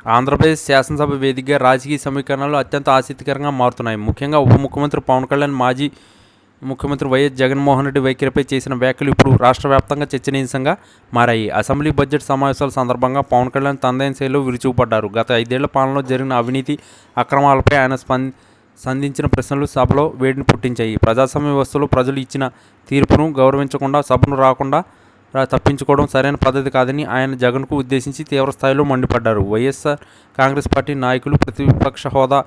ఆంధ్రప్రదేశ్ శాసనసభ వేదికగా రాజకీయ సమీకరణలు అత్యంత ఆసక్తికరంగా మారుతున్నాయి. ముఖ్యంగా ఉప ముఖ్యమంత్రి పవన్ కళ్యాణ్, మాజీ ముఖ్యమంత్రి వైఎస్ జగన్మోహన్ రెడ్డి వైఖరిపై చేసిన వ్యాఖ్యలు ఇప్పుడు రాష్ట్ర వ్యాప్తంగా చర్చనీయాంశంగా మారాయి. అసెంబ్లీ బడ్జెట్ సమావేశాల సందర్భంగా పవన్ కళ్యాణ్ తనదైన శైలిలో విరుచుకుపడ్డారు. గత 5 ఏళ్ల పాలనలో జరిగిన అవినీతి అక్రమాలపై ఆయన సంధించిన ప్రశ్నలు సభలో వేడిని పుట్టించాయి. ప్రజాస్వామ్య వ్యవస్థలో ప్రజలు ఇచ్చిన తీర్పును గౌరవించకుండా సభను రాకుండా తప్పించుకోవడం సరైన పద్ధతి కాదని ఆయన జగన్కు ఉద్దేశించి తీవ్రస్థాయిలో మండిపడ్డారు. వైఎస్ఆర్ కాంగ్రెస్ పార్టీ నాయకులు ప్రతిపక్ష హోదా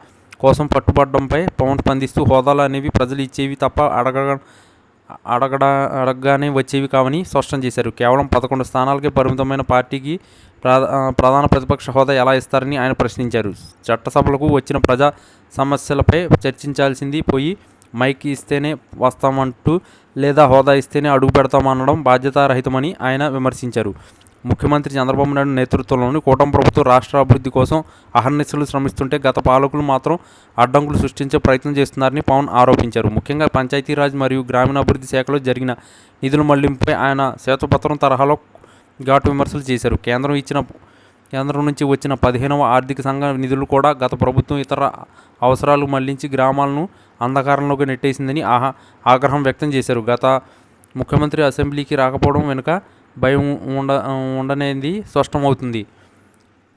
కోసం పట్టుబడడంపై పవన్ స్పందిస్తూ, హోదాలు అనేవి ప్రజలు ఇచ్చేవి తప్ప అడగగానే వచ్చేవి కావని స్పష్టం చేశారు. కేవలం 11 స్థానాలకే పరిమితమైన పార్టీకి ప్రధాన ప్రతిపక్ష హోదా ఎలా ఇస్తారని ఆయన ప్రశ్నించారు. చట్టసభలకు వచ్చిన ప్రజా సమస్యలపై చర్చించాల్సింది పోయి మైక్ ఇస్తేనే వస్తామంటూ లేదా హోదా ఇస్తేనే అడుగు పెడతామనడం బాధ్యతారహితమని ఆయన విమర్శించారు. ముఖ్యమంత్రి చంద్రబాబు నాయుడు నేతృత్వంలోని కూటమి ప్రభుత్వం రాష్ట్ర అభివృద్ధి కోసం అహర్నిశలు శ్రమిస్తుంటే గత పాలకులు మాత్రం అడ్డంకులు సృష్టించే ప్రయత్నం చేస్తున్నారని పవన్ ఆరోపించారు. ముఖ్యంగా పంచాయతీరాజ్ మరియు గ్రామీణాభివృద్ధి శాఖలో జరిగిన నిధుల మళ్లింపుపై ఆయన శ్వేతపత్రం తరహాలో ఘాటు విమర్శలు చేశారు. కేంద్రం నుంచి వచ్చిన 15వ ఆర్థిక సంఘ నిధులు కూడా గత ప్రభుత్వం ఇతర అవసరాలు మళ్లించి గ్రామాలను అంధకారంలోకి నెట్టేసిందని ఆగ్రహం వ్యక్తం చేశారు. గత ముఖ్యమంత్రి అసెంబ్లీకి రాకపోవడం వెనుక భయం ఉండనేది స్పష్టమవుతుంది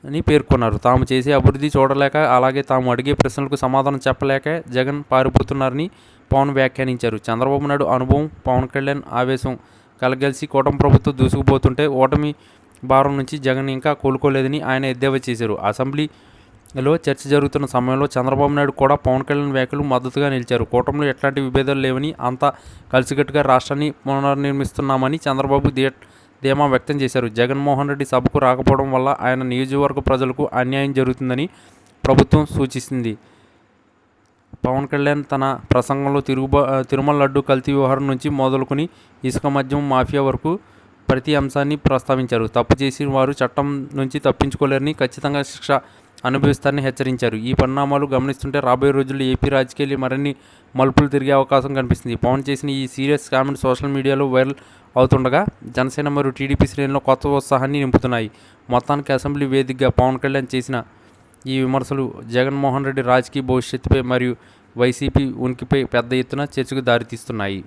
అని పేర్కొన్నారు. తాము చేసే అభివృద్ధి చూడలేక, అలాగే తాము అడిగే ప్రశ్నలకు సమాధానం చెప్పలేక జగన్ పారిపోతున్నారని పవన్ వ్యాఖ్యానించారు. చంద్రబాబు నాయుడు అనుభవం, పవన్ కళ్యాణ్ ఆవేశం కలగలిసి కూటమి ప్రభుత్వం దూసుకుపోతుంటే ఓటమి భారం నుంచి జగన్ ఇంకా కోలుకోలేదని ఆయన ఎద్దేవా చేశారు. అసెంబ్లీలో చర్చ జరుగుతున్న సమయంలో చంద్రబాబు నాయుడు కూడా పవన్ కళ్యాణ్ వ్యాఖ్యలు మద్దతుగా నిలిచారు. కూటమిలో ఎట్లాంటి విభేదాలు లేవని, అంతా కలిసికట్టుగా రాష్ట్రాన్ని పునర్నిర్మిస్తున్నామని చంద్రబాబు ధీమా వ్యక్తం చేశారు. జగన్మోహన్ రెడ్డి సభకు రాకపోవడం వల్ల ఆయన నియోజకవర్గ ప్రజలకు అన్యాయం జరుగుతుందని ప్రభుత్వం సూచిస్తుంది. పవన్ కళ్యాణ్ తన ప్రసంగంలో తిరుమల లడ్డు కల్తీ వ్యవహారం నుంచి మొదలుకొని ఇసుక మద్యం మాఫియా వరకు ప్రతి అంశాన్ని ప్రస్తావించారు. తప్పు చేసిన వారు చట్టం నుంచి తప్పించుకోలేరని, ఖచ్చితంగా శిక్ష అనుభవిస్తారని హెచ్చరించారు. ఈ పరిణామాలు గమనిస్తుంటే రాబోయే రోజుల్లో ఏపీ రాజకీయాలు మరిన్ని మలుపులు తిరిగే అవకాశం కనిపిస్తుంది. పవన్ చేసిన ఈ సీరియస్ కామెంట్ సోషల్ మీడియాలో వైరల్ అవుతుండగా జనసేన మరియు టీడీపీ శ్రేణుల్లో కొత్త ఉత్సాహాన్ని నింపుతున్నాయి. మొత్తానికి అసెంబ్లీ వేదికగా పవన్ కళ్యాణ్ చేసిన ఈ విమర్శలు జగన్మోహన్ రెడ్డి రాజకీయ భవిష్యత్తుపై మరియు వైసీపీ ఉనికిపై పెద్ద ఎత్తున చర్చకు దారితీస్తున్నాయి.